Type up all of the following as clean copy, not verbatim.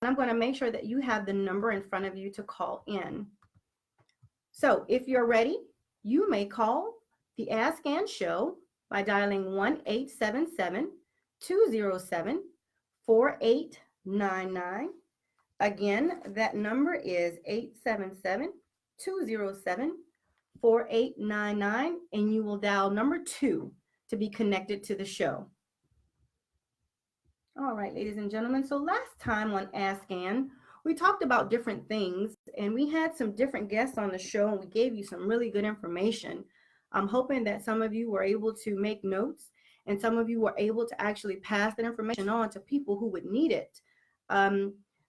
I'm going to make sure that you have the number in front of you to call in. So if you're ready, you may call the Ask Ann Show by dialing 1-877-207-4899. Again, that number is 877-207-4899, and you will dial number 2 to be connected to the show. All right, ladies and gentlemen. So last time on Ask Ann, we talked about different things, and we had some different guests on the show, and we gave you some really good information. I'm hoping that some of you were able to make notes, and some of you were able to actually pass that information on to people who would need it.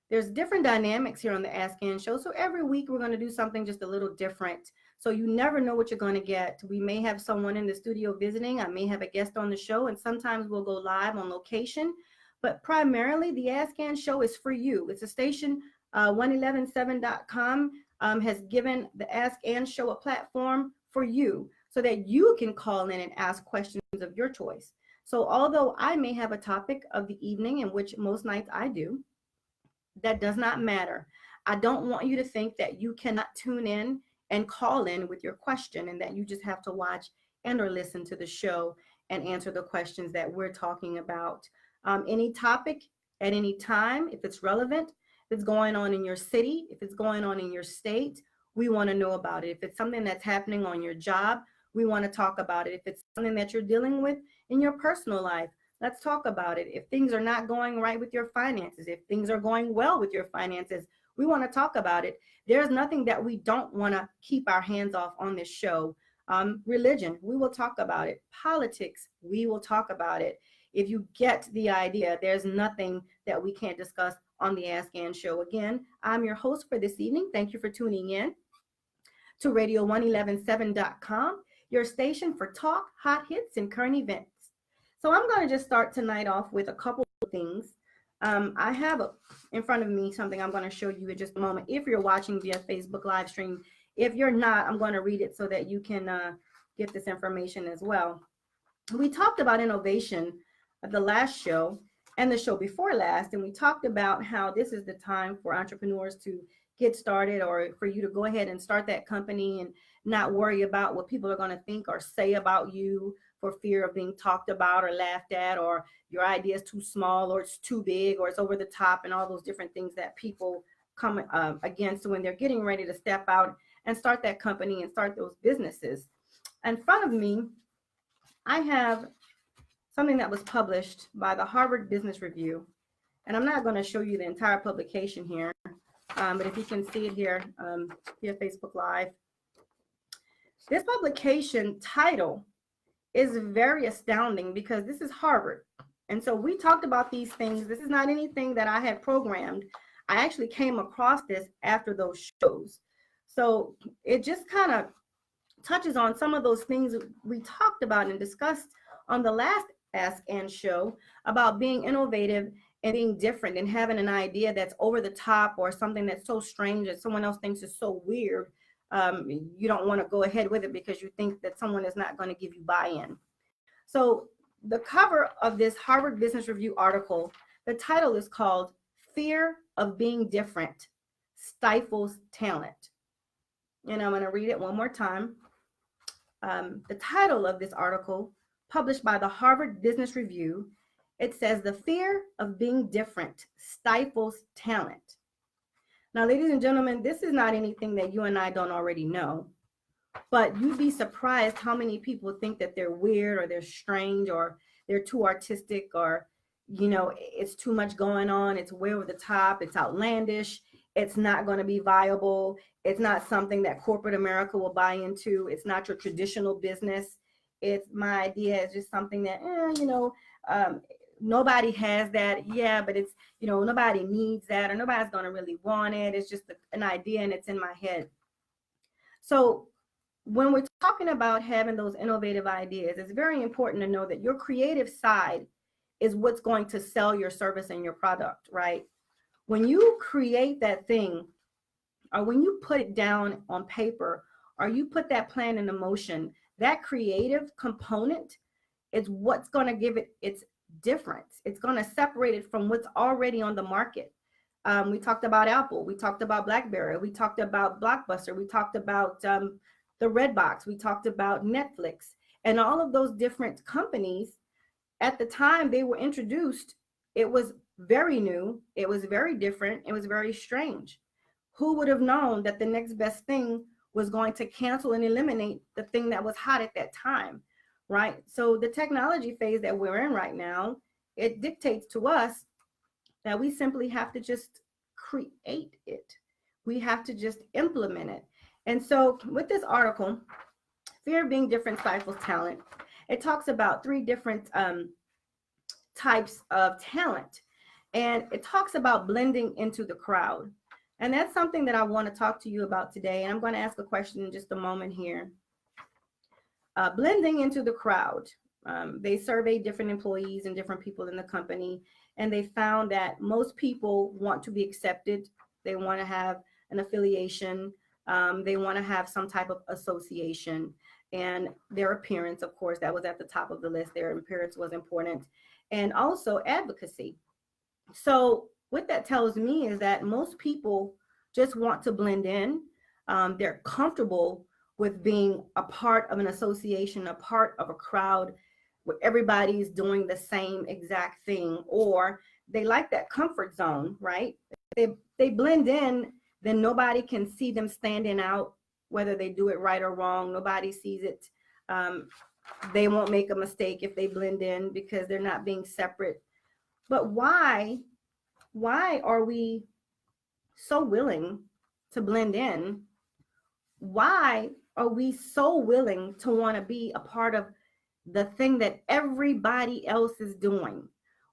There's different dynamics here on the Ask Ann Show. So every week we're going to do something just a little different. So you never know what you're going to get. We may have someone in the studio visiting. I may have a guest on the show, and sometimes we'll go live on location. But primarily, the Ask Ann Show is for you. It's a station, 111.7.com has given the Ask Ann Show a platform for you so that you can call in and ask questions of your choice. So although I may have a topic of the evening, in which most nights I do, that does not matter. I don't want you to think that you cannot tune in and call in with your question and that you just have to watch and or listen to the show and answer the questions that we're talking about. Any topic at any time, if it's relevant, if it's going on in your city, if it's going on in your state, we want to know about it. If it's something that's happening on your job, we want to talk about it. If it's something that you're dealing with in your personal life, let's talk about it. If things are not going right with your finances, if things are going well with your finances, we want to talk about it. There's nothing that we don't want to keep our hands off on this show. Religion, we will talk about it. Politics, we will talk about it. If you get the idea, there's nothing that we can't discuss on the Ask Ann Show. Again, I'm your host for this evening. Thank you for tuning in to radio111.7.com, your station for talk, hot hits, and current events. So I'm going to just start tonight off with a couple of things. I have in front of me something I'm going to show you in just a moment if you're watching via Facebook live stream. If you're not, I'm going to read it so that you can get this information as well. We talked about innovation at the last show and the show before last, and we talked about how this is the time for entrepreneurs to get started, or for you to go ahead and start that company and not worry about what people are going to think or say about you for fear of being talked about or laughed at, or your idea is too small or it's too big or it's over the top, and all those different things that people come against when they're getting ready to step out and start that company and start those businesses. In front of me, I have something that was published by the Harvard Business Review, and I'm not going to show you the entire publication here, but if you can see it here via Facebook Live. This publication title is very astounding because this is Harvard. And so we talked about these things. This is not anything that I had programmed. I actually came across this after those shows. So it just kind of touches on some of those things we talked about and discussed on the last Ask Ann Show about being innovative and being different and having an idea that's over the top or something that's so strange that someone else thinks is so weird. You don't want to go ahead with it because you think that someone is not going to give you buy-in. So the cover of this Harvard Business Review article, the title is called "Fear of Being Different Stifles Talent." And I'm going to read it one more time. The title of this article, published by the Harvard Business Review, it says, "The fear of being different stifles talent." Now, ladies and gentlemen, this is not anything that you and I don't already know, but you'd be surprised how many people think that they're weird or they're strange or they're too artistic, or, you know, it's too much going on. It's way over the top. It's outlandish. It's not going to be viable. It's not something that corporate America will buy into. It's not your traditional business. It's my idea. It's just something that, nobody has that. Yeah, but it's, nobody needs that, or nobody's going to really want it. It's just an idea and it's in my head. So when we're talking about having those innovative ideas, it's very important to know that your creative side is what's going to sell your service and your product, right? When you create that thing, or when you put it down on paper, or you put that plan into motion, that creative component is what's going to give it its difference. It's going to separate it from what's already on the market. We talked about Apple. We talked about BlackBerry. We talked about Blockbuster. We talked about the Redbox. We talked about Netflix. And all of those different companies, at the time they were introduced, it was very new. It was very different. It was very strange. Who would have known that the next best thing was going to cancel and eliminate the thing that was hot at that time, right? So the technology phase that we're in right now, it dictates to us that we simply have to just create it. We have to just implement it. And so with this article, Fear of Being Different Stifles Talent, it talks about three different types of talent. And it talks about blending into the crowd. And that's something that I want to talk to you about today. And I'm going to ask a question in just a moment here. Blending into the crowd. They surveyed different employees and different people in the company, and they found that most people want to be accepted. They want to have an affiliation. They want to have some type of association. And their appearance, of course, that was at the top of the list. Their appearance was important. And also advocacy. So what that tells me is that most people just want to blend in. They're comfortable with being a part of an association, a part of a crowd where everybody's doing the same exact thing, or they like that comfort zone, right? They blend in, then nobody can see them standing out, whether they do it right or wrong. Nobody sees it. They won't make a mistake if they blend in because they're not being separate. But why are we so willing to blend in? Why are we so willing to want to be a part of the thing that everybody else is doing?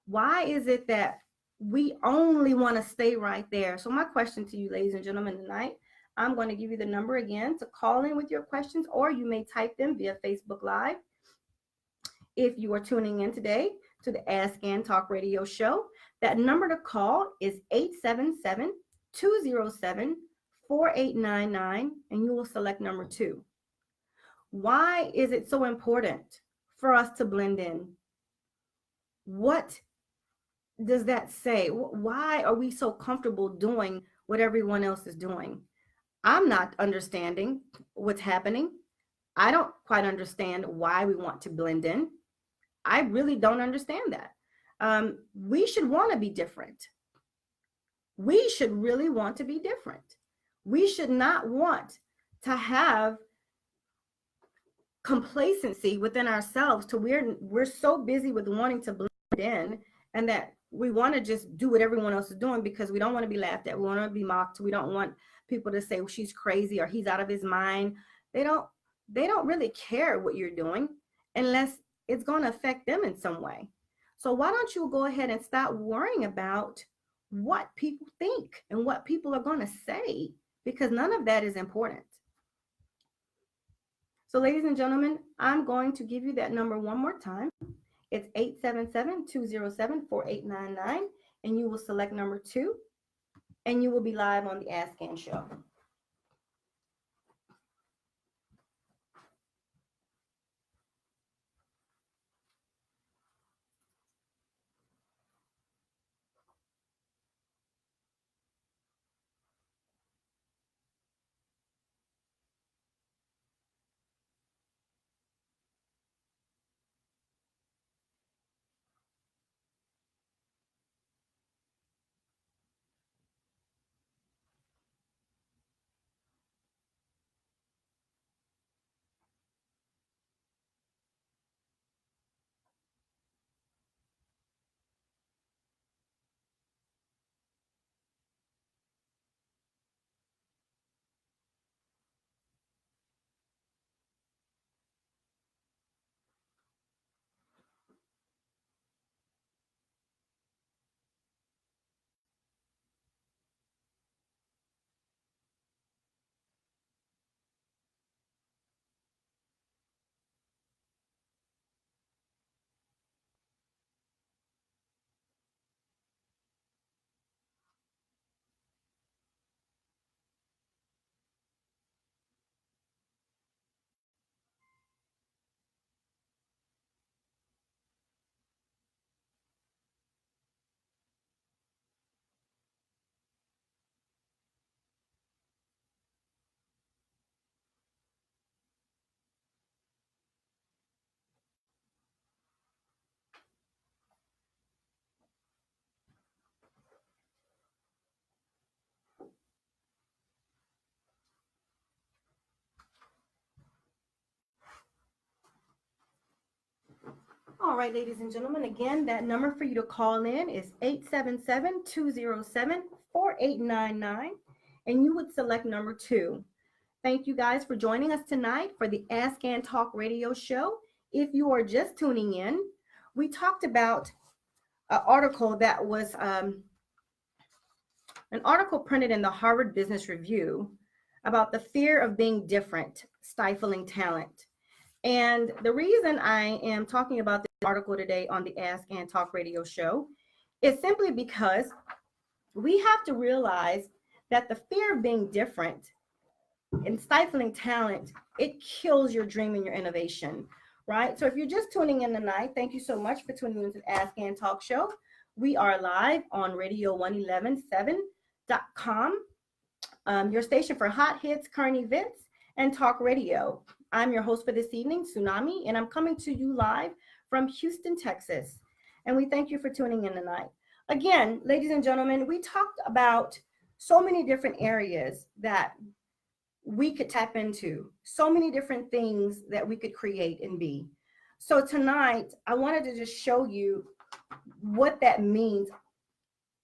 Why is it that we only want to stay right there? So my question to you, ladies and gentlemen, tonight, I'm going to give you the number again to call in with your questions, or you may type them via Facebook Live. If you are tuning in today to the Ask and Talk radio show, that number to call is 877-207-4899, and you will select number 2. Why is it so important for us to blend in? What does that say? Why are we so comfortable doing what everyone else is doing? I'm not understanding what's happening. I don't quite understand why we want to blend in. I really don't understand that. We should want to be different. We should really want to be different. We should not want to have complacency within ourselves to we're so busy with wanting to blend in, and that we want to just do what everyone else is doing because we don't want to be laughed at. We want to be mocked. We don't want people to say, well, she's crazy or he's out of his mind. They don't really care what you're doing unless it's going to affect them in some way. So why don't you go ahead and stop worrying about what people think and what people are going to say, because none of that is important. So ladies and gentlemen, I'm going to give you that number one more time. It's 877-207-4899, and you will select number 2, and you will be live on the Ask Ann Show. All right, ladies and gentlemen, again, that number for you to call in is 877-207-4899, and you would select number 2. Thank you guys for joining us tonight for the Ask and Talk radio show. If you are just tuning in, we talked about an article that was an article printed in the Harvard Business Review about the fear of being different, stifling talent. And the reason I am talking about this article today on the Ask and Talk radio show is simply because we have to realize that the fear of being different and stifling talent, it kills your dream and your innovation, right? So if you're just tuning in tonight, thank you so much for tuning in to the Ask and Talk show. We are live on radio1117.com, your station for hot hits, current events, and talk radio. I'm your host for this evening, Tsunami, and I'm coming to you live from Houston, Texas. And we thank you for tuning in tonight. Again, ladies and gentlemen, we talked about so many different areas that we could tap into, so many different things that we could create and be. So tonight, I wanted to just show you what that means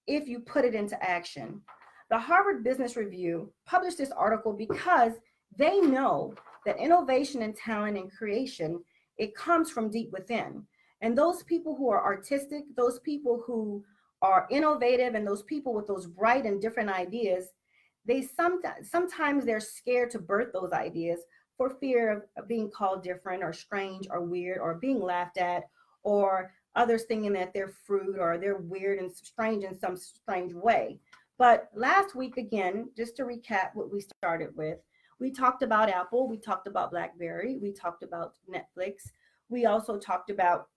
if you put it into action. The Harvard Business Review published this article because they know that innovation and talent and creation, it comes from deep within. And those people who are artistic, those people who are innovative, and those people with those bright and different ideas, they sometimes they're scared to birth those ideas for fear of being called different or strange or weird or being laughed at, or others thinking that they're fruit or they're weird and strange in some strange way. But last week, again, just to recap what we started with, we talked about Apple, we talked about BlackBerry, we talked about Netflix. We also talked about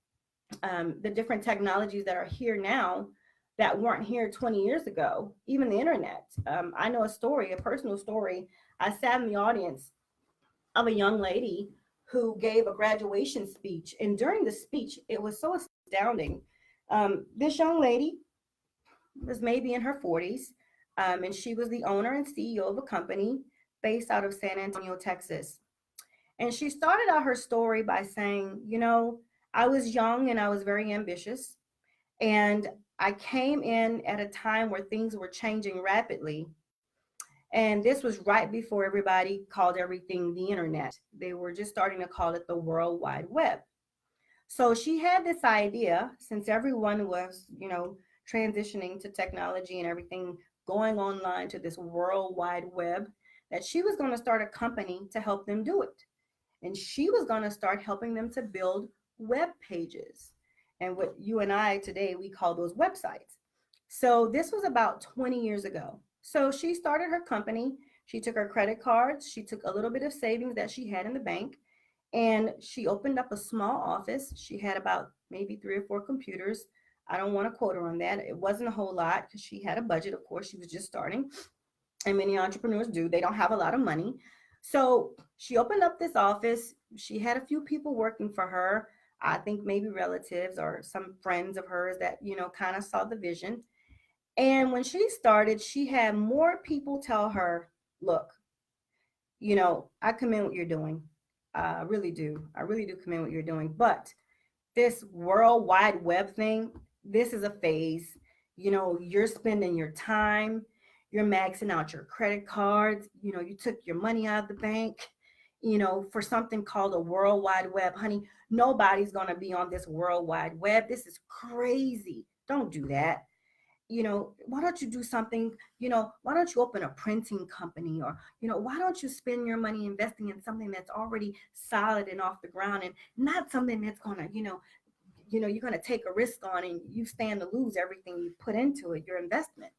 the different technologies that are here now that weren't here 20 years ago, even the internet. I know a story, a personal story. I sat in the audience of a young lady who gave a graduation speech. And during the speech, it was so astounding. This young lady was maybe in her 40s, and she was the owner and CEO of a company based out of San Antonio, Texas. And she started out her story by saying, you know, I was young and I was very ambitious. And I came in at a time where things were changing rapidly. And this was right before everybody called everything the internet. They were just starting to call it the World Wide Web. So she had this idea, since everyone was, you know, transitioning to technology and everything, going online to this World Wide Web, that she was going to start a company to help them do it. And she was going to start helping them to build web pages. And what you and I today, we call those websites. So this was about 20 years ago. So she started her company. She took her credit cards. She took a little bit of savings that she had in the bank. And she opened up a small office. She had about maybe 3 or 4 computers. I don't want to quote her on that. It wasn't a whole lot because she had a budget. Of course, she was just starting. And many entrepreneurs do. They don't have a lot of money. So she opened up this office. She had a few people working for her. I think maybe relatives or some friends of hers that, you know, kind of saw the vision. And when she started, she had more people tell her, look, you know, I commend what you're doing. I really do. I really do commend what you're doing. But this World Wide Web thing, this is a phase. You know, you're spending your time, you're maxing out your credit cards, you know, you took your money out of the bank, you know, for something called a World Wide Web. Honey, nobody's going to be on this World Wide Web. This is crazy. Don't do that. You know, why don't you do something, you know, why don't you open a printing company, or, you know, why don't you spend your money investing in something that's already solid and off the ground, and not something that's going to, you're going to take a risk on and you stand to lose everything you put into it, your investment.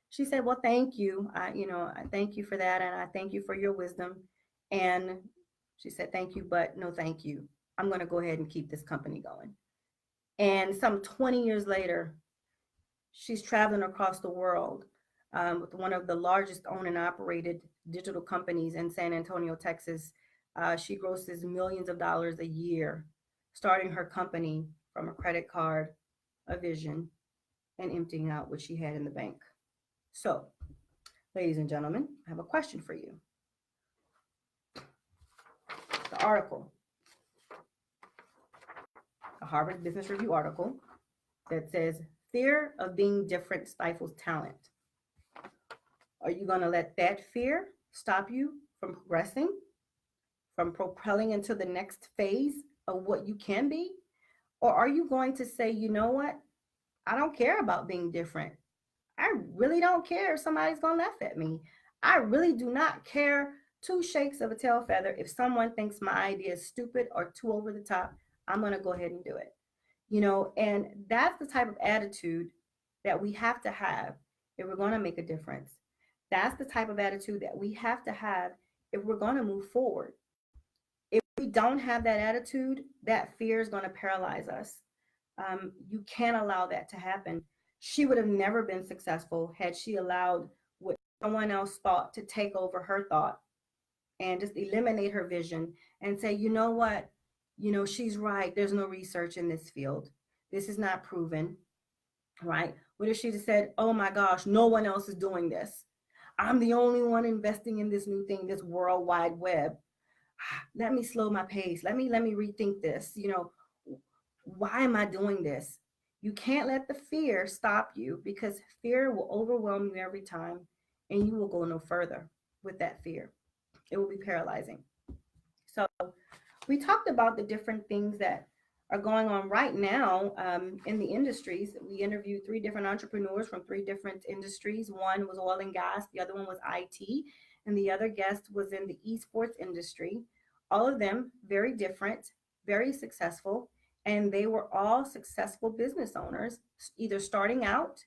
She said, well, thank you. I thank you for that. And I thank you for your wisdom. And she said, thank you, but no, thank you. I'm going to go ahead and keep this company going. And some 20 years later, she's traveling across the world with one of the largest owned and operated digital companies in San Antonio, Texas. She grosses millions of dollars a year, starting her company from a credit card, a vision, and emptying out what she had in the bank. So, ladies and gentlemen, I have a question for you. The article. a Harvard Business Review article that says, fear of being different stifles talent. Are you going to let that fear stop you from progressing, from propelling into the next phase of what you can be? Or are you going to say, you know what? I don't care about being different. I really don't care if somebody's going to laugh at me. I really do not care two shakes of a tail feather. If someone thinks my idea is stupid or too over the top, I'm going to go ahead and do it. And that's the type of attitude that we have to have if we're going to make a difference. That's the type of attitude that we have to have if we're going to move forward. If we don't have that attitude, that fear is going to paralyze us. You can't allow that to happen. She would have never been successful had she allowed what someone else thought to take over her thought and just eliminate her vision and say, you know what? She's right. There's no research in this field. This is not proven, right? What if she just said, oh my gosh, no one else is doing this. I'm the only one investing in this new thing, this World Wide Web. Let me slow my pace. Let me rethink this. Why am I doing this? You can't let the fear stop you, because fear will overwhelm you every time and you will go no further with that fear. It will be paralyzing. So we talked about the different things that are going on right now in the industries. We interviewed 3 different entrepreneurs from 3 different industries. One was oil and gas, the other one was IT, and the other guest was in the esports industry. All of them very different, very successful, and they were all successful business owners, either starting out,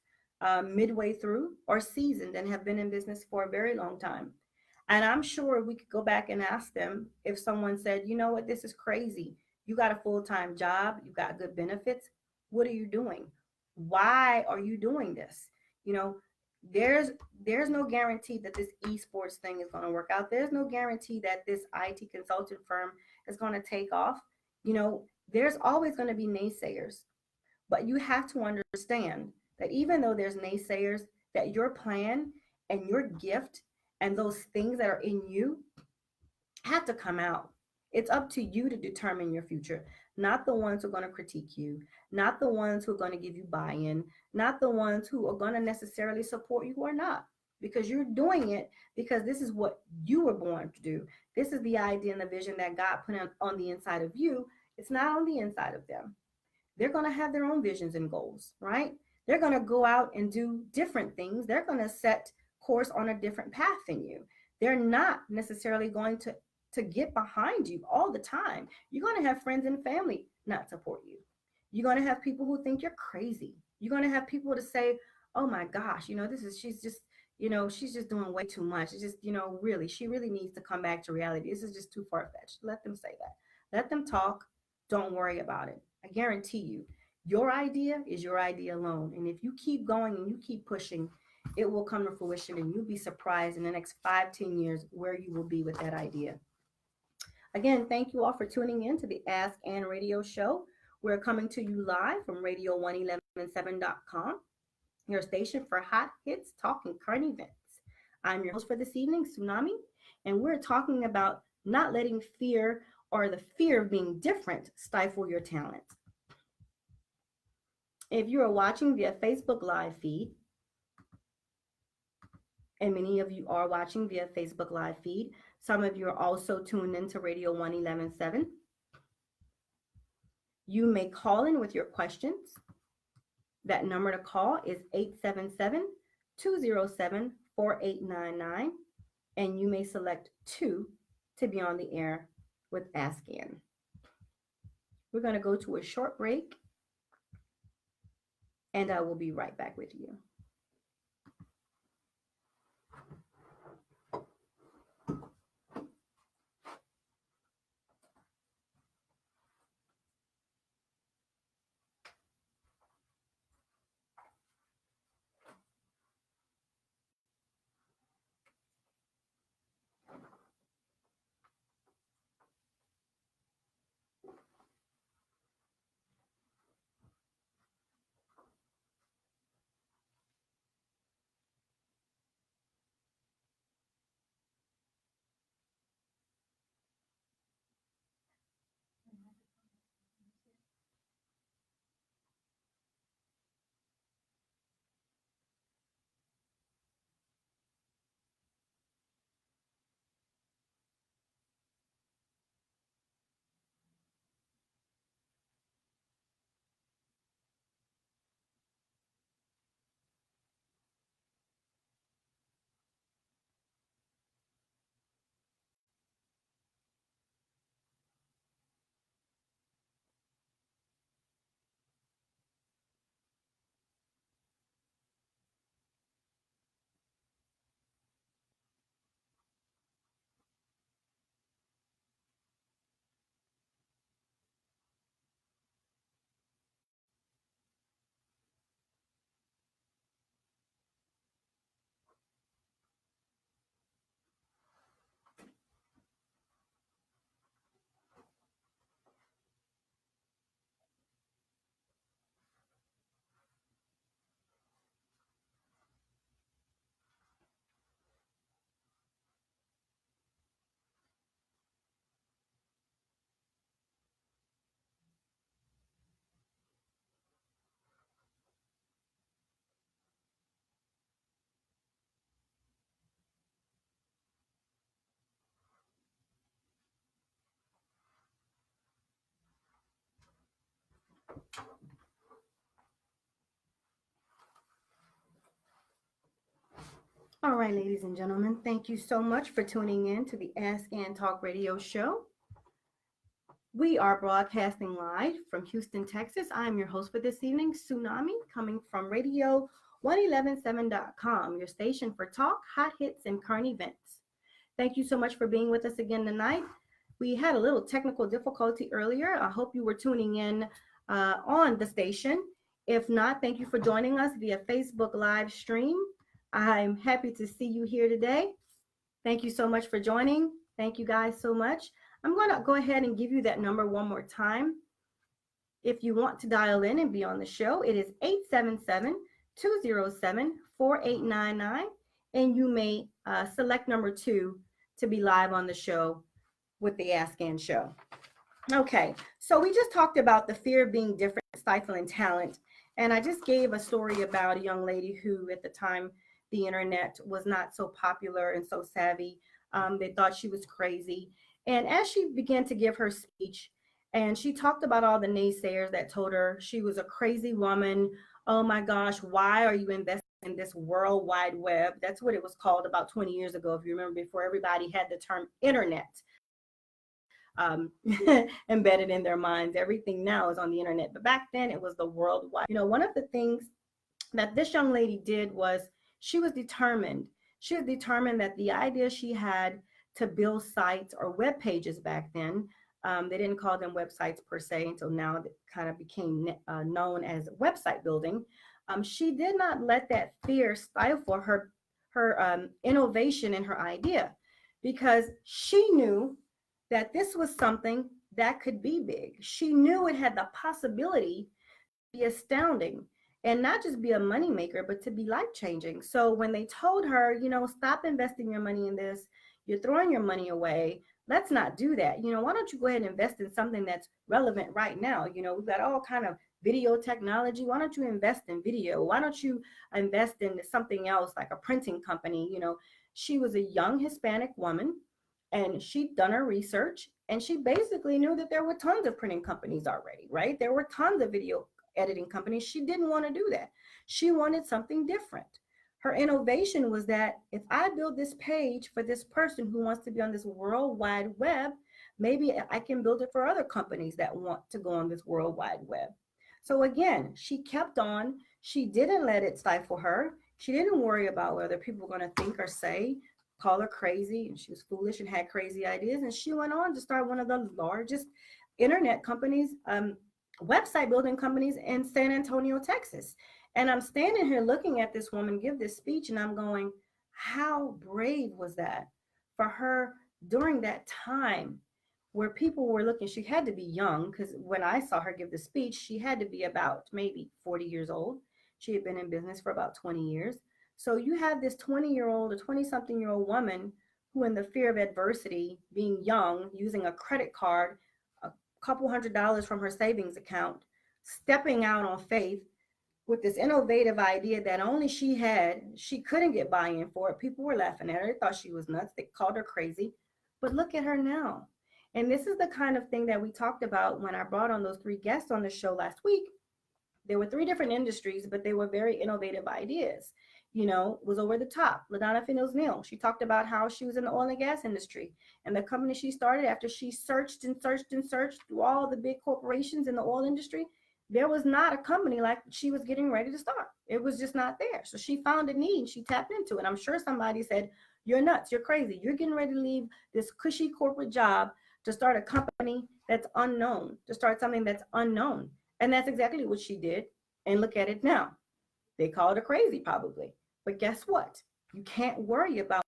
midway through, or seasoned and have been in business for a very long time. And I'm sure we could go back and ask them, if someone said, you know what, this is crazy. You got a full-time job, you got good benefits. What are you doing? Why are you doing this? There's no guarantee that this esports thing is going to work out. There's no guarantee that this IT consultant firm is going to take off. There's always going to be naysayers. But you have to understand that even though there's naysayers, that your plan and your gift and those things that are in you have to come out. It's up to you to determine your future, not the ones who are going to critique you, not the ones who are going to give you buy-in, not the ones who are going to necessarily support you or not, because you're doing it because this is what you were born to do. This is the idea and the vision that God put on the inside of you. It's not on the inside of them. They're going to have their own visions and goals, right? They're going to go out and do different things. They're going to set course on a different path than you. They're not necessarily going to get behind you all the time. You're going to have friends and family not support you. You're going to have people who think you're crazy. You're going to have people to say, oh my gosh, she's just doing way too much. It's just, really, she really needs to come back to reality. This is just too far-fetched. Let them say that. Let them talk. Don't worry about it. I guarantee you, your idea is your idea alone. And if you keep going and you keep pushing, it will come to fruition, and you'll be surprised in the next 5-10 years where you will be with that idea. Again, thank you all for tuning in to the Ask Ann Radio Show. We're coming to you live from radio1117.com, your station for hot hits, talking current events. I'm your host for this evening, Tsunami, and we're talking about not letting fear or the fear of being different stifle your talent. If you are watching via Facebook Live feed, and many of you are watching via Facebook Live feed, some of you are also tuned into Radio 1117. You may call in with your questions. That number to call is 877-207-4899, and you may select 2 to be on the air with Ask Ann. We're going to go to a short break, and I will be right back with you. All right, ladies and gentlemen, thank you so much for tuning in to the Ask and Talk radio show. We are broadcasting live from Houston, Texas. I am your host for this evening, Tsunami, coming from radio 1117.com, your station for talk, hot hits, and current events. Thank you so much for being with us again tonight. We had a little technical difficulty earlier. I hope you were tuning in on the station. If not, thank you for joining us via Facebook live stream. I'm happy to see you here today. Thank you so much for joining. Thank you guys so much. I'm going to go ahead and give you that number one more time. If you want to dial in and be on the show, it is 877-207-4899, and you may select number 2 to be live on the show with the Ask Ann Show. Okay, so we just talked about the fear of being different, stifling talent, and I just gave a story about a young lady who at the time the internet was not so popular and so savvy. They thought she was crazy. And as she began to give her speech, and she talked about all the naysayers that told her she was a crazy woman. Oh my gosh, why are you investing in this World Wide Web? That's what it was called about 20 years ago, if you remember, before everybody had the term internet embedded in their minds. Everything now is on the internet, but back then it was the worldwide. You know, one of the things that this young lady did was she was determined. She was determined that the idea she had to build sites or web pages back then, they didn't call them websites per se until now that kind of became known as website building. She did not let that fear stifle her innovation and her idea, because she knew that this was something that could be big. She knew it had the possibility to be astounding and not just be a moneymaker, but to be life-changing. So when they told her, you know, stop investing your money in this, you're throwing your money away, let's not do that. You know, why don't you go ahead and invest in something that's relevant right now? You know, we've got all kind of video technology. Why don't you invest in video? Why don't you invest in something else like a printing company? You know, she was a young Hispanic woman, and she'd done her research, and she basically knew that there were tons of printing companies already, right? There were tons of video editing companies. She didn't want to do that. She wanted something different. Her innovation was that if I build this page for this person who wants to be on this World Wide Web, maybe I can build it for other companies that want to go on this World Wide Web. So again, she kept on. She didn't let it stifle her. She didn't worry about whether people were going to think or say, call her crazy, and she was foolish and had crazy ideas. And she went on to start one of the largest internet companies, website building companies in San Antonio, Texas. And I'm standing here looking at this woman give this speech, and I'm going, how brave was that for her during that time where people were looking? She had to be young, because when I saw her give the speech, she had to be about maybe 40 years old. She had been in business for about 20 years. So you have this 20-year-old or 20-something-year-old woman who, in the fear of adversity, being young, using a credit card, a couple $100s from her savings account, stepping out on faith with this innovative idea that only she had. She couldn't get buy-in for it. People were laughing at her. They thought she was nuts. They called her crazy. But look at her now. And this is the kind of thing that we talked about when I brought on those 3 guests on the show last week. There were 3 different industries, but they were very innovative ideas. You know, was over the top. LaDonna Finnells-Neal, she talked about how she was in the oil and gas industry, and the company she started after she searched and searched and searched through all the big corporations in the oil industry, there was not a company like she was getting ready to start. It was just not there. So she found a need, she tapped into it. I'm sure somebody said, you're nuts, you're crazy. You're getting ready to leave this cushy corporate job to start a company that's unknown, to start something that's unknown. And that's exactly what she did. And look at it now. They called her crazy probably. But guess what? You can't worry about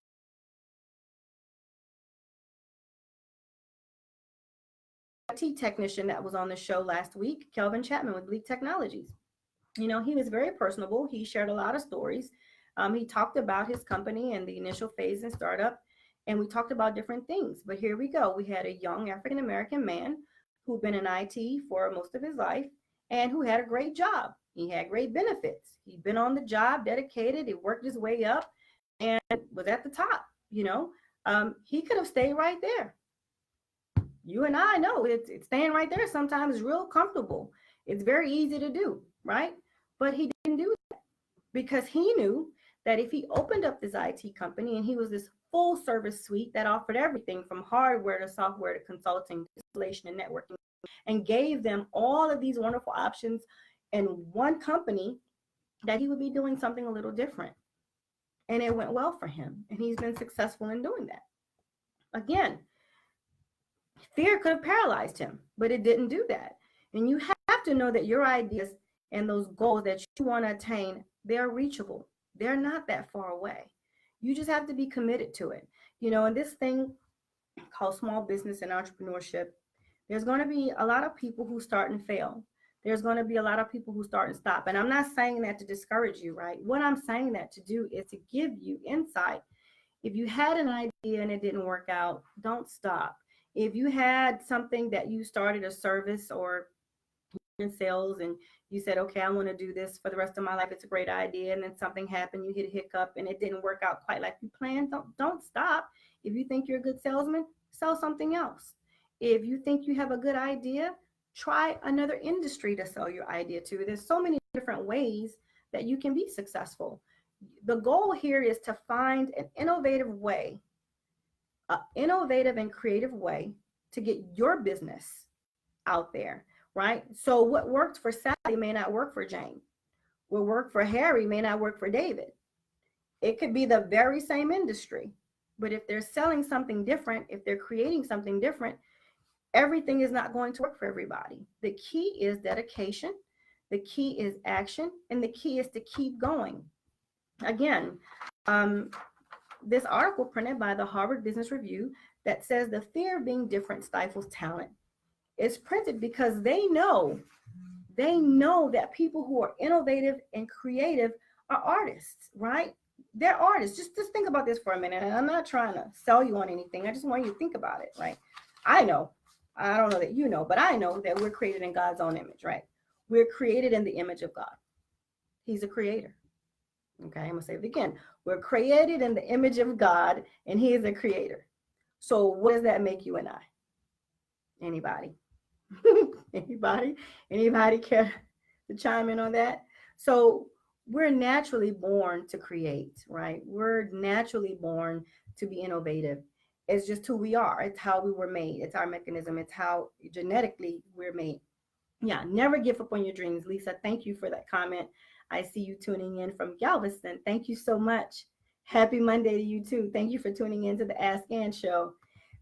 IT technician that was on the show last week, Kelvin Chapman with Bleak Technologies. You know, he was very personable. He shared a lot of stories. He talked about his company and the initial phase and startup, and we talked about different things. But here we go. We had a young African-American man who'd been in IT for most of his life and who had a great job. He had great benefits. He'd been on the job, dedicated. He worked his way up and was at the top. You know, he could have stayed right there. You and I know it's staying right there sometimes is real comfortable. It's very easy to do, right? But he didn't do that because he knew that if he opened up this IT company and he was this full service suite that offered everything from hardware to software to consulting, installation and networking, and gave them all of these wonderful options in one company, that he would be doing something a little different. And it went well for him. And he's been successful in doing that. Again, fear could have paralyzed him, but it didn't do that. And you have to know that your ideas and those goals that you want to attain, they're reachable. They're not that far away. You just have to be committed to it. And this thing called small business and entrepreneurship, there's going to be a lot of people who start and fail. There's going to be a lot of people who start and stop. And I'm not saying that to discourage you, right? What I'm saying that to do is to give you insight. If you had an idea and it didn't work out, don't stop. If you had something that you started, a service or in sales, and you said, okay, I want to do this for the rest of my life. It's a great idea. And then something happened, you hit a hiccup and it didn't work out quite like you planned. Don't stop. If you think you're a good salesman, sell something else. If you think you have a good idea, try another industry to sell your idea to. There's so many different ways that you can be successful. The goal here is to find an innovative way, an innovative and creative way to get your business out there, right? So what worked for Sally may not work for Jane. What worked for Harry may not work for David. It could be the very same industry, but if they're selling something different, if they're creating something different, everything is not going to work for everybody. The key is dedication. The key is action. And the key is to keep going. Again, this article printed by the Harvard Business Review that says the fear of being different stifles talent is printed because they know that people who are innovative and creative are artists, right? They're artists. Just think about this for a minute. And I'm not trying to sell you on anything. I just want you to think about it, right? I don't know that you know, but I know that we're created in God's own image, right? We're created in the image of God. He's a creator. Okay, I'm going to say it again. We're created in the image of God, and he is a creator. So what does that make you and I? Anybody? Anybody care to chime in on that? So we're naturally born to create, right? We're naturally born to be innovative. It's just who we are. It's how we were made. It's our mechanism. It's how genetically we're made. Yeah, never give up on your dreams. Lisa, thank you for that comment. I see you tuning in from Galveston. Thank you so much. Happy Monday to you too. Thank you for tuning in to the Ask Ann Show.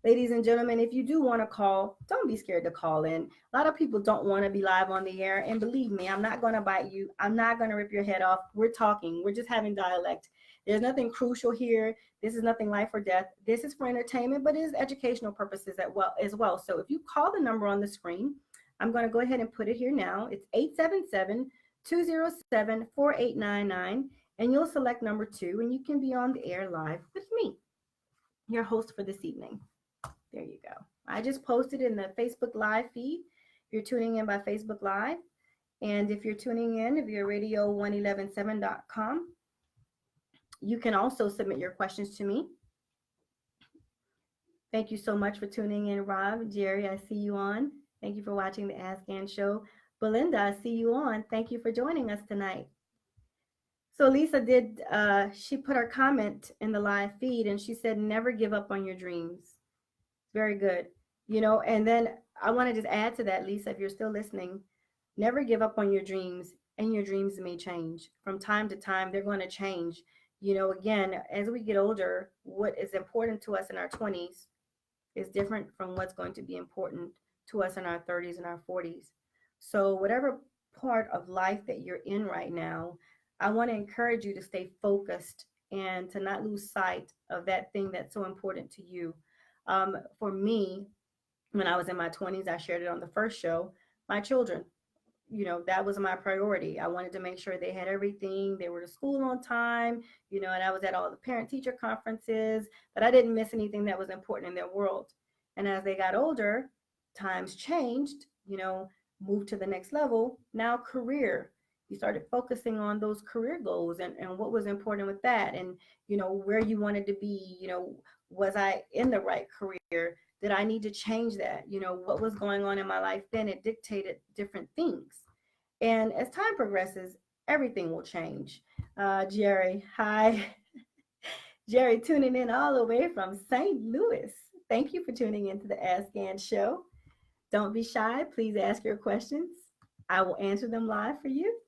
Ladies and gentlemen, if you do want to call, don't be scared to call in. A lot of people don't want to be live on the air. And believe me, I'm not going to bite you. I'm not going to rip your head off. We're talking. We're just having dialect. There's nothing crucial here. This is nothing life or death. This is for entertainment, but it is educational purposes as well. So if you call the number on the screen, I'm going to go ahead and put it here now. It's 877-207-4899, and you'll select number 2, and you can be on the air live with me, your host for this evening. There you go. I just posted in the Facebook Live feed. If you're tuning in by Facebook Live, and if you're tuning in via radio1117.com, you can also submit your questions to me. Thank you so much for tuning in, Rob. Jerry, I see you on. Thank you for watching the Ask Ann Show. Belinda, I see you on. Thank you for joining us tonight. So Lisa she put her comment in the live feed, and she said, never give up on your dreams. Very good. And then I want to just add to that, Lisa, if you're still listening, never give up on your dreams, and your dreams may change. From time to time, they're going to change. Again, as we get older, what is important to us in our 20s is different from what's going to be important to us in our 30s and our 40s. So whatever part of life that you're in right now, I want to encourage you to stay focused and to not lose sight of that thing that's so important to you. For me, when I was in my 20s, I shared it on the first show, my children, that was my priority. I wanted to make sure they had everything. They were to school on time, and I was at all the parent-teacher conferences, but I didn't miss anything that was important in their world. And as they got older, times changed, moved to the next level. Now career, you started focusing on those career goals and what was important with that, and where you wanted to be. Was I in the right career? Did I need to change that? What was going on in my life then? It dictated different things. And as time progresses, everything will change. Jerry, hi. Jerry tuning in all the way from St. Louis. Thank you for tuning into the Ask Ann Show. Don't be shy. Please ask your questions. I will answer them live for you.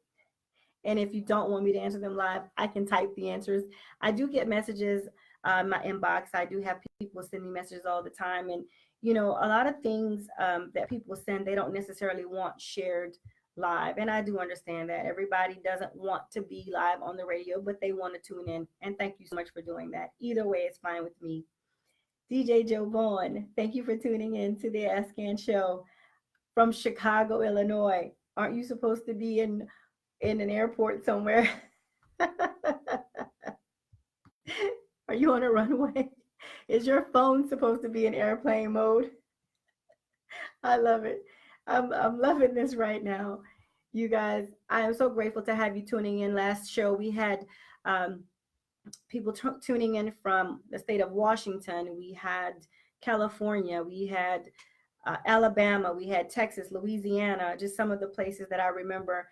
And if you don't want me to answer them live, I can type the answers. I do get messages in my inbox. I do have people send me messages all the time. And, you know, a lot of things that people send, they don't necessarily want shared live. And I do understand that everybody doesn't want to be live on the radio, but they want to tune in. And thank you so much for doing that. Either way, it's fine with me. DJ Joe Vaughn, thank you for tuning in to the Ask Ann Show from Chicago, Illinois. Aren't you supposed to be in an airport somewhere? Are you on a runway? Is your phone supposed to be in airplane mode? I love it. I'm loving this right now. You guys, I am so grateful to have you tuning in. Last show, we had people tuning in from the state of Washington. We had California. We had Alabama. We had Texas, Louisiana, just some of the places that I remember.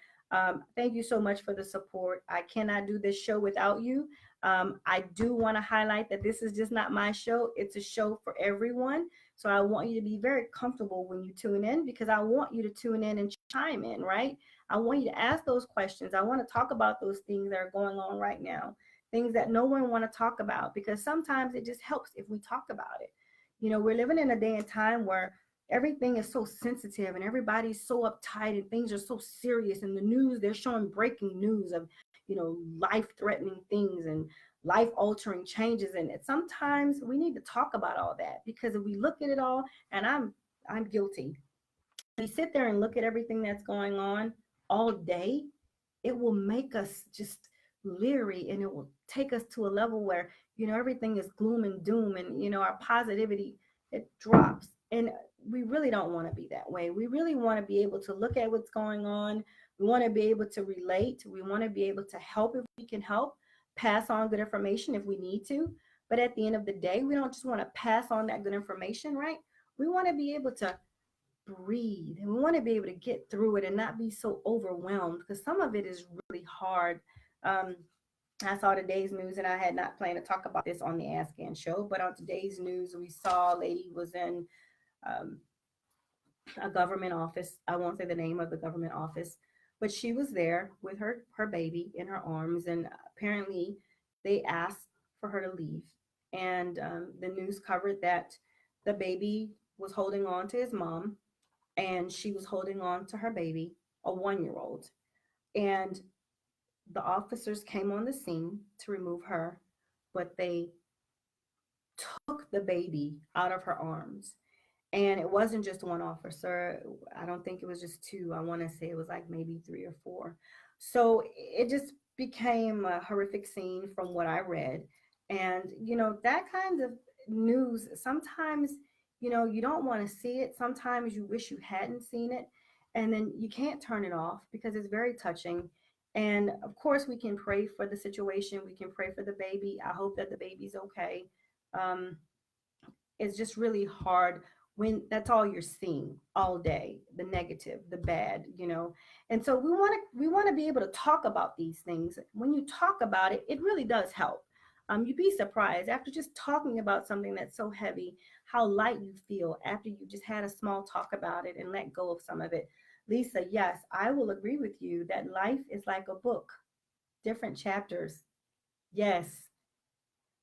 Thank you so much for the support. I cannot do this show without you. I do want to highlight that this is just not my show. It's a show for everyone. So I want you to be very comfortable when you tune in, because I want you to tune in and chime in, right? I want you to ask those questions. I want to talk about those things that are going on right now, things that no one want to talk about, because sometimes it just helps if we talk about it. You know, we're living in a day and time where everything is so sensitive and everybody's so uptight and things are so serious. In the news, they're showing breaking news of, you know, life-threatening things and life-altering changes. And sometimes we need to talk about all that, because if we look at it all, and I'm guilty, we sit there and look at everything that's going on all day, it will make us just leery, and it will take us to a level where, you know, everything is gloom and doom, and, you know, our positivity, it drops. And we really don't want to be that way. We really want to be able to look at what's going on. We want to be able to relate. We want to be able to help if we can help, pass on good information if we need to. But at the end of the day, we don't just want to pass on that good information, right? We want to be able to breathe, and we want to be able to get through it and not be so overwhelmed, because some of it is really hard. Um, I saw today's news, and I had not planned to talk about this on the Ask Ann show, but on today's news, we saw a lady was in um, a government office. I won't say the name of the government office, but she was there with her baby in her arms, and apparently they asked for her to leave. And the news covered that the baby was holding on to his mom, and she was holding on to her baby, a 1 year old. And the officers came on the scene to remove her, but they took the baby out of her arms. And it wasn't just one officer. I don't think it was just two. I want to say it was like maybe three or four. So it just became a horrific scene from what I read. And, you know, that kind of news, sometimes, you know, you don't want to see it. Sometimes you wish you hadn't seen it. And then you can't turn it off because it's very touching. And of course, we can pray for the situation. We can pray for the baby. I hope that the baby's okay. Um, it's just really hard when that's all you're seeing all day, the negative, the bad, you know. And so we want to be able to talk about these things. When you talk about it, it really does help. You'd be surprised after just talking about something that's so heavy, how light you feel after you just had a small talk about it and let go of some of it. Lisa, yes, I will agree with you that life is like a book, different chapters. Yes,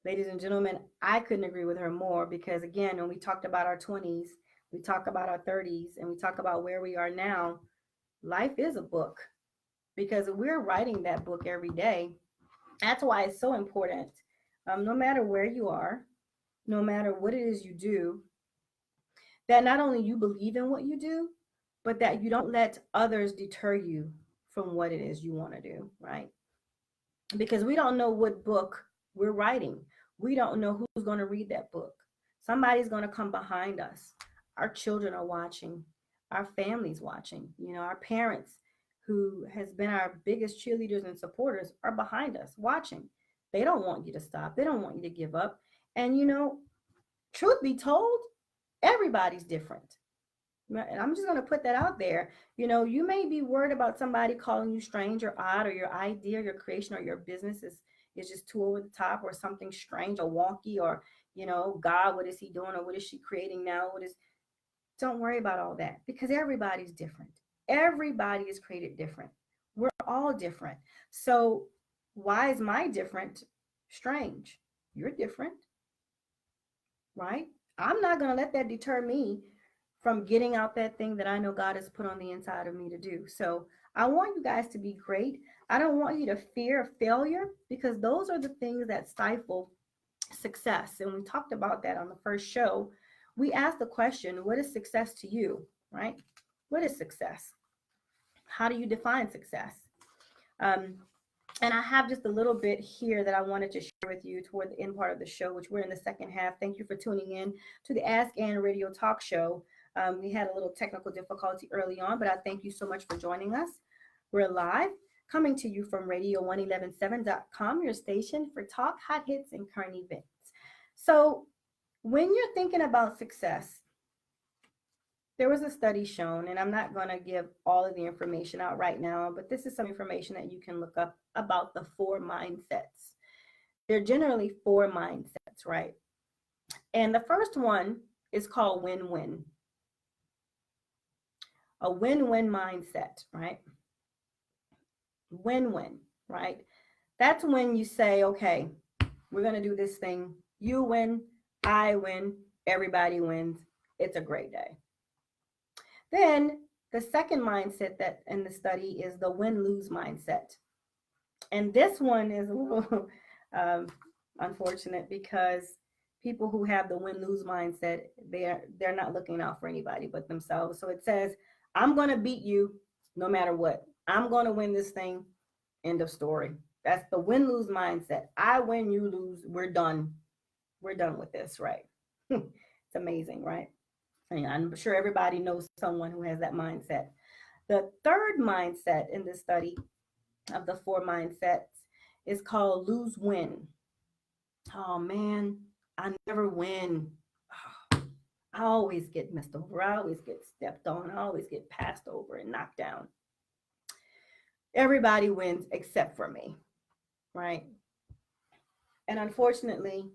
ladies and gentlemen, I couldn't agree with her more, because again, when we talked about our 20s, we talk about our 30s, and we talk about where we are now, life is a book, because we're writing that book every day. That's why it's so important. No matter where you are, no matter what it is you do, that not only you believe in what you do, but that you don't let others deter you from what it is you want to do, right? Because we don't know what book we're writing. We don't know who's going to read that book. Somebody's going to come behind us. Our children are watching. Our families watching. You know, our parents, who has been our biggest cheerleaders and supporters, are behind us watching. They don't want you to stop. They don't want you to give up. And, you know, truth be told, everybody's different. And I'm just going to put that out there. You may be worried about somebody calling you strange or odd, or your idea, your creation, or your business is just too over the top, or something strange or wonky, or, God, what is he doing? Or what is she creating now? Don't worry about all that, because everybody's different. Everybody is created different. We're all different. So why is my different strange? You're different, right? I'm not going to let that deter me from getting out that thing that I know God has put on the inside of me to do. So I want you guys to be great. I don't want you to fear failure, because those are the things that stifle success. And we talked about that on the first show. We asked the question, what is success to you, right? What is success? How do you define success? And I have just a little bit here that I wanted to share with you toward the end part of the show, which we're in the second half. Thank you for tuning in to the Ask Ann Radio Talk Show. We had a little technical difficulty early on, but I thank you so much for joining us. We're live, coming to you from radio1117.com, your station for talk, hot hits, and current events. So when you're thinking about success, there was a study shown, and I'm not going to give all of the information out right now, but this is some information that you can look up about the 4 mindsets. There are generally 4 mindsets, right? And the first one is called win-win. A win-win mindset, right? Win-win, right? That's when you say, okay, we're going to do this thing. You win, I win, everybody wins. It's a great day. Then the second mindset that in the study is the win-lose mindset. And this one is a little unfortunate, because people who have the win-lose mindset, they're not looking out for anybody but themselves. So it says, I'm going to beat you no matter what. I'm going to win this thing. End of story. That's the win-lose mindset. I win, you lose. We're done. We're done with this, right? It's amazing, right? And I'm sure everybody knows someone who has that mindset. The third mindset in this study of the 4 mindsets is called lose-win. Oh man, I never win. Oh, I always get messed over. I always get stepped on. I always get passed over and knocked down. Everybody wins except for me, right? And unfortunately,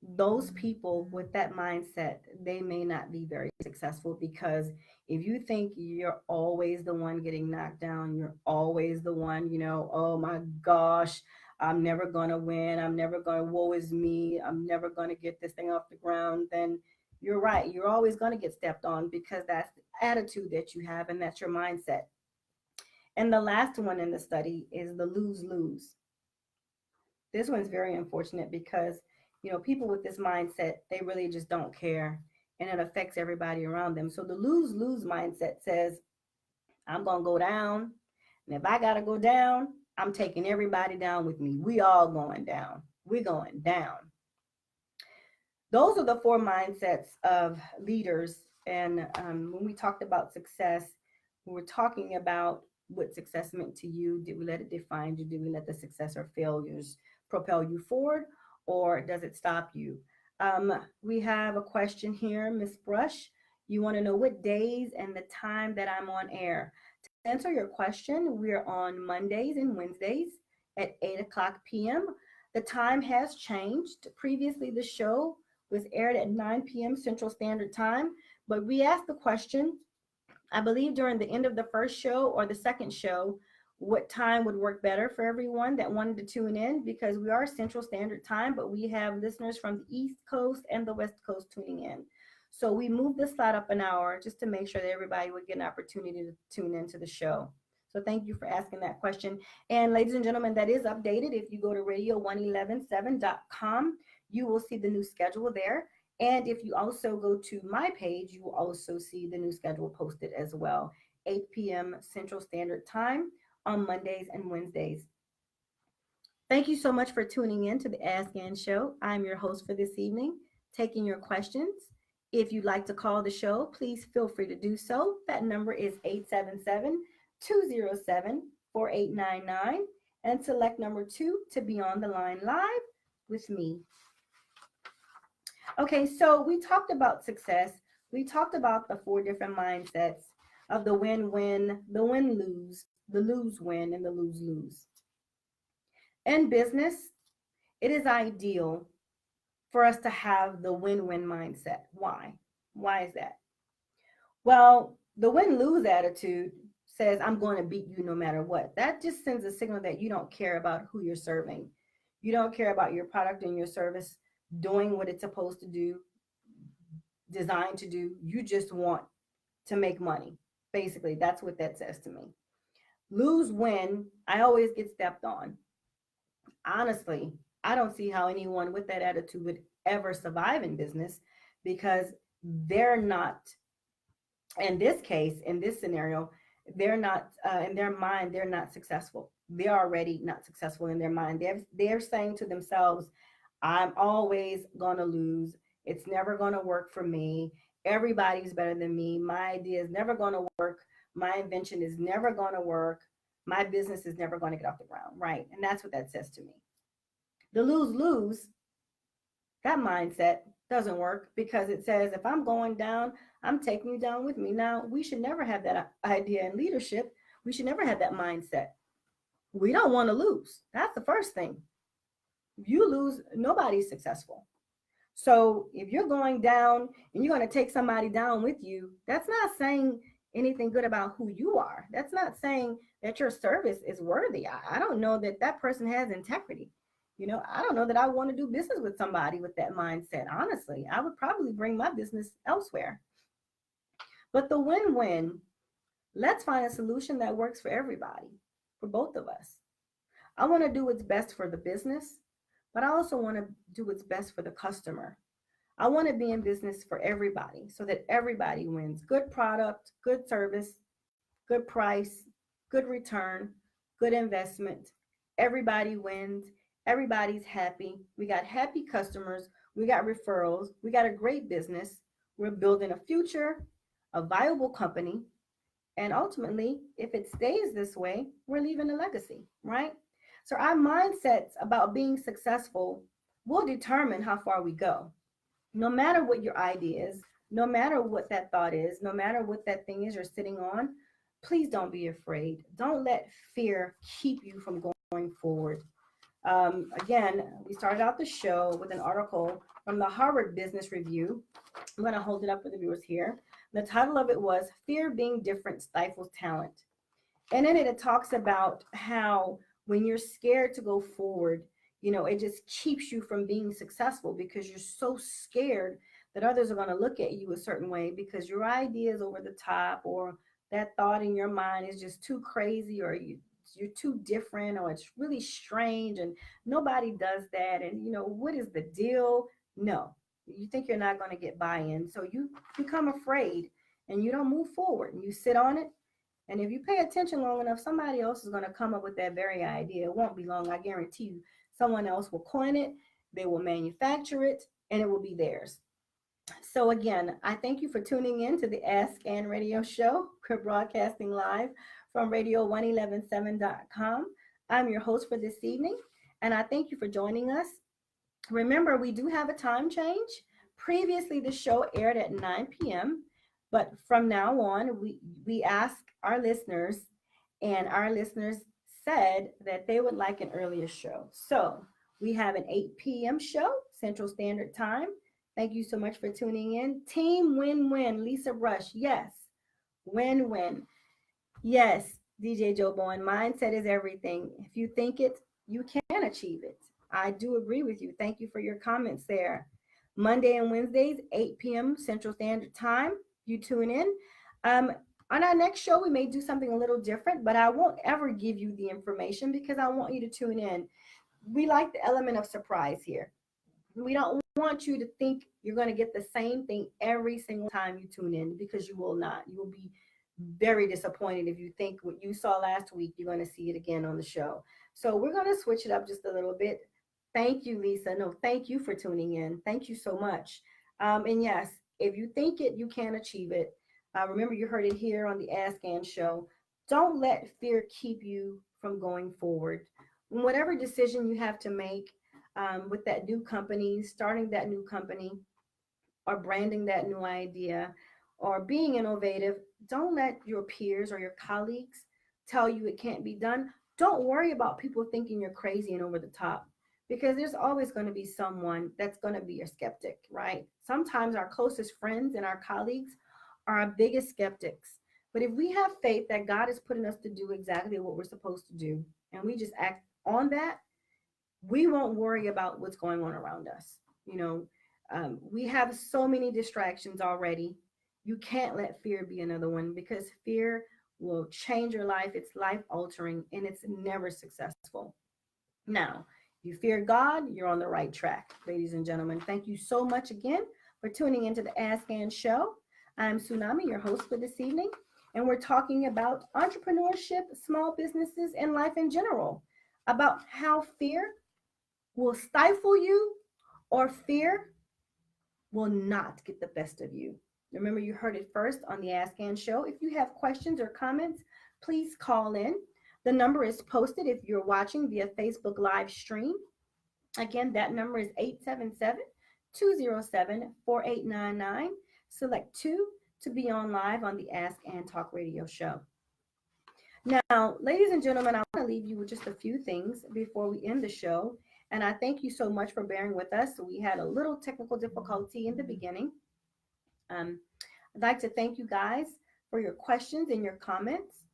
those people with that mindset, they may not be very successful, because if you think you're always the one getting knocked down, you're always the one, oh my gosh, I'm never going to win. I'm never going to, woe is me. I'm never going to get this thing off the ground. Then you're right. You're always going to get stepped on, because that's the attitude that you have, and that's your mindset. And the last one in the study is the lose-lose. This one's very unfortunate, because people with this mindset, they really just don't care, and it affects everybody around them. So the lose-lose mindset says, I'm going to go down. And if I got to go down, I'm taking everybody down with me. We all going down. We're going down. Those are the 4 mindsets of leaders. And when we talked about success, we were talking about what success meant to you. Did we let it define you? Did we let the success or failures propel you forward? Or does it stop you? We have a question here, Miss Brush. You want to know what days and the time that I'm on air. To answer your question, we're on Mondays and Wednesdays at 8:00 p.m. The time has changed. Previously, the show was aired at 9 p.m. Central Standard Time, but we asked the question, I believe during the end of the first show or the second show, what time would work better for everyone that wanted to tune in, because we are Central Standard Time, but we have listeners from the East Coast and the West Coast tuning in. So we moved the slot up an hour just to make sure that everybody would get an opportunity to tune into the show. So thank you for asking that question. And ladies and gentlemen, that is updated. If you go to radio1117.com, you will see the new schedule there. And if you also go to my page, you will also see the new schedule posted as well. 8 p.m. Central Standard Time on Mondays and Wednesdays. Thank you so much for tuning in to the Ask Ann Show. I'm your host for this evening, taking your questions. If you'd like to call the show, please feel free to do so. That number is 877-207-4899, and select number 2 to be on the line live with me. Okay, so we talked about success. We talked about the four different mindsets of the win-win, the win-lose, the lose-win, and the lose-lose. In business, it is ideal for us to have the win-win mindset. Why? Why is that? Well, the win-lose attitude says, I'm going to beat you no matter what. That just sends a signal that you don't care about who you're serving. You don't care about your product and your service doing what it's supposed to do, designed to do. You just want to make money. Basically, that's what that says to me. Lose win, I always get stepped on. Honestly, I don't see how anyone with that attitude would ever survive in business because they're not, in this case, in this scenario, they're not, in their mind, they're not successful. They're already not successful in their mind. They're saying to themselves, I'm always going to lose. It's never going to work for me. Everybody's better than me. My idea is never going to work. My invention is never going to work. My business is never going to get off the ground. Right. And that's what that says to me. The lose lose, that mindset doesn't work because it says if I'm going down, I'm taking you down with me. Now, we should never have that idea in leadership. We should never have that mindset. We don't want to lose. That's the first thing. If you lose, nobody's successful. So if you're going down and you're going to take somebody down with you, that's not saying anything good about who you are. That's not saying that your service is worthy. I don't know that that person has integrity. I don't know that I want to do business with somebody with that mindset. Honestly, I would probably bring my business elsewhere. But the win-win, let's find a solution that works for everybody, for both of us. I want to do what's best for the business, but I also want to do what's best for the customer. I want to be in business for everybody so that everybody wins. Good product, good service, good price, good return, good investment. Everybody wins. Everybody's happy. We got happy customers. We got referrals. We got a great business. We're building a future, a viable company. And ultimately, if it stays this way, we're leaving a legacy, right? So our mindsets about being successful will determine how far we go. No matter what your idea is, no matter what that thought is, no matter what that thing is you're sitting on, please don't be afraid. Don't let fear keep you from going forward. Again, we started out the show with an article from the Harvard Business Review. I'm going to hold it up for the viewers here. The title of it was Fear Being Different Stifles Talent. And in it talks about how when you're scared to go forward, it just keeps you from being successful because you're so scared that others are going to look at you a certain way because your idea is over the top, or that thought in your mind is just too crazy, or you're too different, or it's really strange and nobody does that. And what is the deal? No, you think you're not going to get buy-in. So you become afraid and you don't move forward and you sit on it. And if you pay attention long enough, somebody else is going to come up with that very idea. It won't be long. I guarantee you, someone else will coin it. They will manufacture it and it will be theirs. So again, I thank you for tuning in to the Ask Ann Radio Show. We're broadcasting live from radio1117.com. I'm your host for this evening, and I thank you for joining us. Remember, we do have a time change. Previously, the show aired at 9 p.m., but from now on, we ask our listeners, and our listeners said that they would like an earlier show. So we have an 8 p.m. show, Central Standard Time. Thank you so much for tuning in. Team win-win, Lisa Brush. Yes, win-win. Yes, DJ Joe Bowen, mindset is everything. If you think it, you can achieve it. I do agree with you. Thank you for your comments there. Monday and Wednesdays, 8 p.m. Central Standard Time. You tune in. On our next show, we may do something a little different, but I won't ever give you the information because I want you to tune in. We like the element of surprise here. We don't want you to think you're going to get the same thing every single time you tune in, because you will not. You will be very disappointed if you think what you saw last week, you're going to see it again on the show. So we're going to switch it up just a little bit. Thank you, Lisa. No, thank you for tuning in. Thank you so much. And yes, if you think it, you can achieve it. Remember, you heard it here on the Ask Ann Show. Don't let fear keep you from going forward. Whatever decision you have to make with that new company, starting that new company, or branding that new idea or being innovative, don't let your peers or your colleagues tell you it can't be done. Don't worry about people thinking you're crazy and over the top, because there's always going to be someone that's going to be a skeptic, right? Sometimes our closest friends and our colleagues are our biggest skeptics. But if we have faith that God is putting us to do exactly what we're supposed to do, and we just act on that, we won't worry about what's going on around us. You know, we have so many distractions already. You can't let fear be another one, because fear will change your life. It's life altering and it's never successful. Now, you fear God, you're on the right track, ladies and gentlemen. Thank you so much again for tuning into the Ask Ann Show. I'm Tsunami, your host for this evening, and we're talking about entrepreneurship, small businesses, and life in general, about how fear will stifle you or fear will not get the best of you. Remember, you heard it first on the Ask Ann Show. If you have questions or comments, please call in. The number is posted if you're watching via Facebook live stream. Again, that number is 877-207-4899. Select 2 to be on live on the Ask Ann Talk Radio Show. Now, ladies and gentlemen, I want to leave you with just a few things before we end the show. And I thank you so much for bearing with us. We had a little technical difficulty in the beginning. I'd like to thank you guys for your questions and your comments.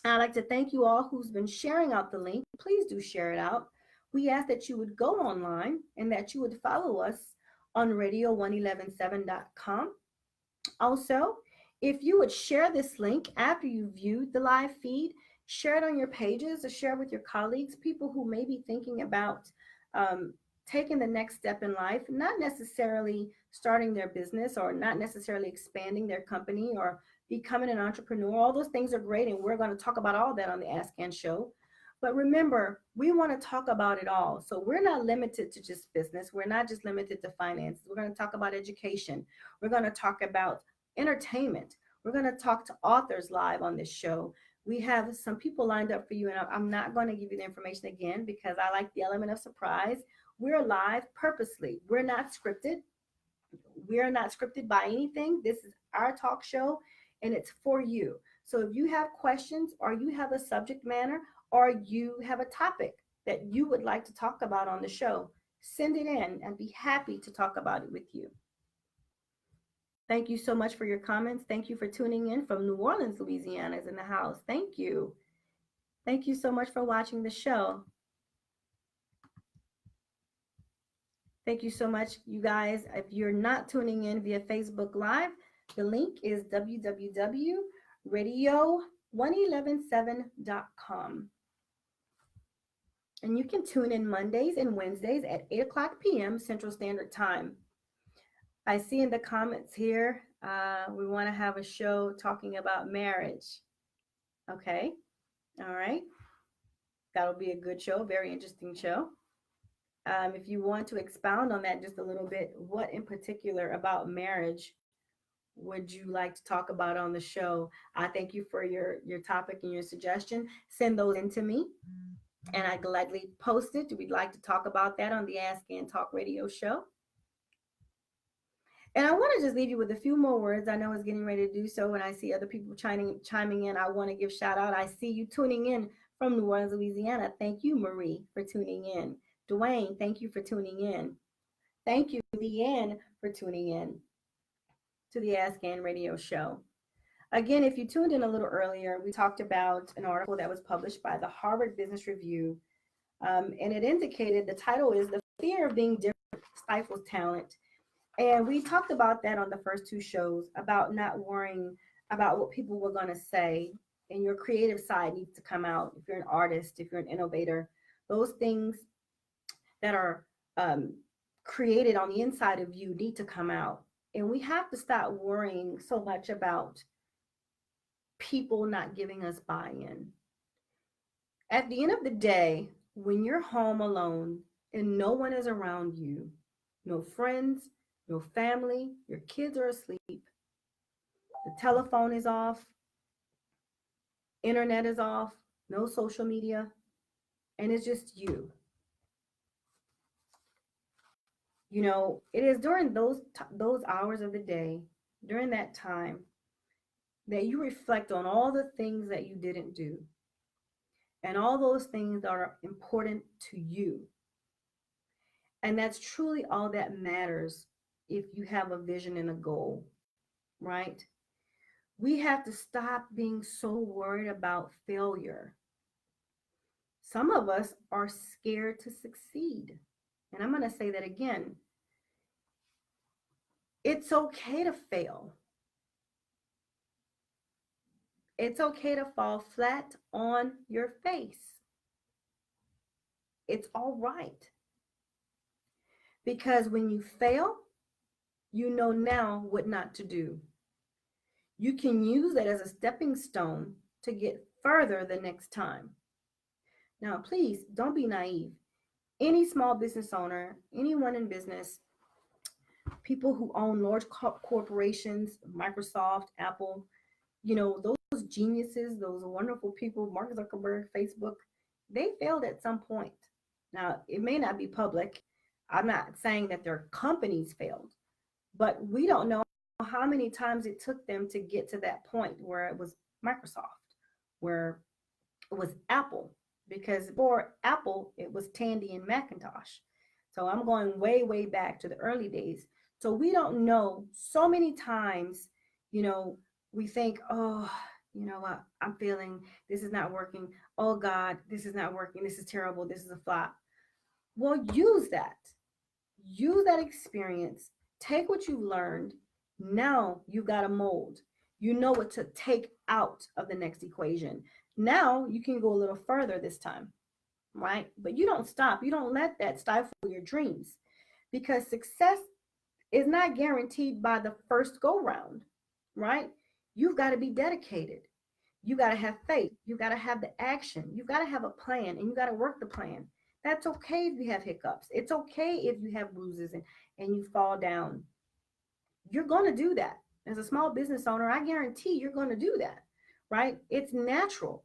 I'd like to thank you all who's been sharing out the link. Please do share it out. We ask that you would go online and that you would follow us on radio1117.com. Also, if you would share this link after you viewed the live feed, share it on your pages or share it with your colleagues, people who may be thinking about taking the next step in life, not necessarily starting their business or not necessarily expanding their company or becoming an entrepreneur. All those things are great, and we're going to talk about all that on the Ask Ann Show. But remember, we want to talk about it all. So we're not limited to just business. We're not just limited to finances. We're going to talk about education. We're going to talk about entertainment. We're going to talk to authors live on this show. We have some people lined up for you, and I'm not going to give you the information again because I like the element of surprise. We're live purposely. We're not scripted. We're not scripted by anything. This is our talk show, and it's for you. So if you have questions or you have a subject matter or you have a topic that you would like to talk about on the show, send it in and be happy to talk about it with you. Thank you so much for your comments. Thank you for tuning in from New Orleans, Louisiana is in the house. Thank you. Thank you so much for watching the show. Thank you so much, you guys. If you're not tuning in via Facebook Live, the link is www.radio1117.com. And you can tune in Mondays and Wednesdays at 8 o'clock p.m. Central Standard Time. I see in the comments here, we want to have a show talking about marriage. Okay. All right. That'll be a good show, very interesting show. If you want to expound on that just a little bit, what in particular about marriage would you like to talk about on the show? I thank you for your topic and your suggestion. Send those in to me, and I gladly post it. We'd like to talk about that on the Ask Ann Talk Radio Show. And I want to just leave you with a few more words. I know it's getting ready to do so. When I see other people chiming in, I want to give shout out. I see you tuning in from New Orleans, Louisiana. Thank you, Marie, for tuning in. Dwayne, thank you for tuning in. Thank you, Leanne, for tuning in to the Ask Ann Radio Show. Again, if you tuned in a little earlier, we talked about an article that was published by the Harvard Business Review, and it indicated the title is "The Fear of Being Different Stifles Talent." And we talked about that on the first two shows, about not worrying about what people were going to say, and your creative side needs to come out. If you're an artist, if you're an innovator, those things that are created on the inside of you need to come out. And we have to stop worrying so much about people not giving us buy-in. At the end of the day, when you're home alone and no one is around you, no friends, no family, your kids are asleep, the telephone is off, internet is off, no social media, and it's just you. It is during those hours of the day, during that time, that you reflect on all the things that you didn't do and all those things that are important to you. And that's truly all that matters if you have a vision and a goal, right? We have to stop being so worried about failure. Some of us are scared to succeed. And I'm going to say that again. It's okay to fail. It's okay to fall flat on your face. It's all right. Because when you fail, you know now what not to do. You can use that as a stepping stone to get further the next time. Now, please don't be naive. Any small business owner, anyone in business, people who own large corporations, Microsoft, Apple, those geniuses, those wonderful people, Mark Zuckerberg, Facebook, they failed at some point. Now, it may not be public. I'm not saying that their companies failed, but we don't know how many times it took them to get to that point where it was Microsoft, where it was Apple, because before Apple, it was Tandy and Macintosh. So I'm going way, way back to the early days. So we don't know. So many times, we think, oh, you know what, I'm feeling this is not working. Oh God, this is not working. This is terrible. This is a flop. Well, use that. Use that experience. Take what you've learned. Now you've got a mold. You know what to take out of the next equation. Now you can go a little further this time, right? But you don't stop. You don't let that stifle your dreams, because success is not guaranteed by the first go round, right? You've got to be dedicated. You got to have faith. You got to have the action. You got to have a plan, and you got to work the plan. That's okay if you have hiccups. It's okay if you have bruises and you fall down. You're going to do that. As a small business owner, I guarantee you're going to do that, right? It's natural.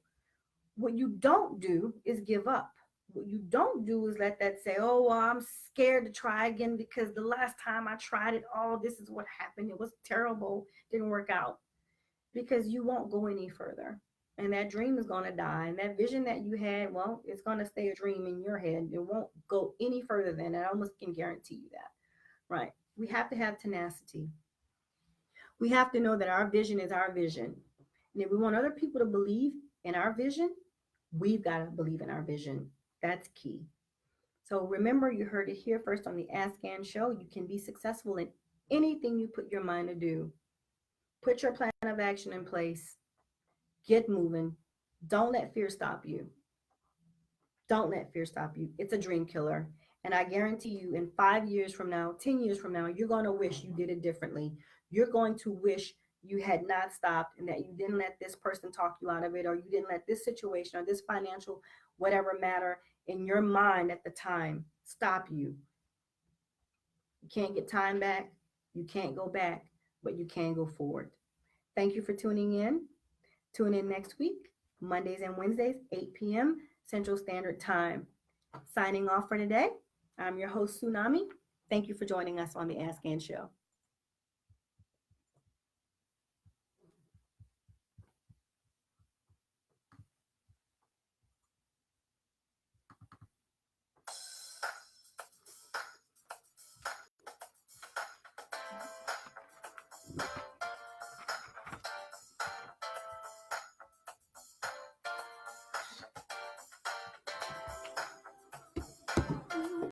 What you don't do is give up. What you don't do is let that say, oh, well, I'm scared to try again because the last time I tried it, oh, this is what happened. It was terrible. Didn't work out. Because you won't go any further. And that dream is going to die. And that vision that you had, well, it's going to stay a dream in your head. It won't go any further than that. I almost can guarantee you that, right? We have to have tenacity. We have to know that our vision is our vision. And if we want other people to believe in our vision, we've got to believe in our vision. That's key. So remember, you heard it here first on the Ask Ann show. You can be successful in anything you put your mind to do. Put your plan of action in place. Get moving. Don't let fear stop you. Don't let fear stop you. It's a dream killer. And I guarantee you, in 5 years from now, 10 years from now, you're going to wish you did it differently. You're going to wish you had not stopped and that you didn't let this person talk you out of it, or you didn't let this situation or this financial whatever matter in your mind at the time stop you. You can't get time back. You can't go back, but you can go forward. Thank you for tuning in. Tune in next week, Mondays and Wednesdays, 8 p.m. Central Standard Time. Signing off for today, I'm your host, Tsunami. Thank you for joining us on the Ask Ann Show.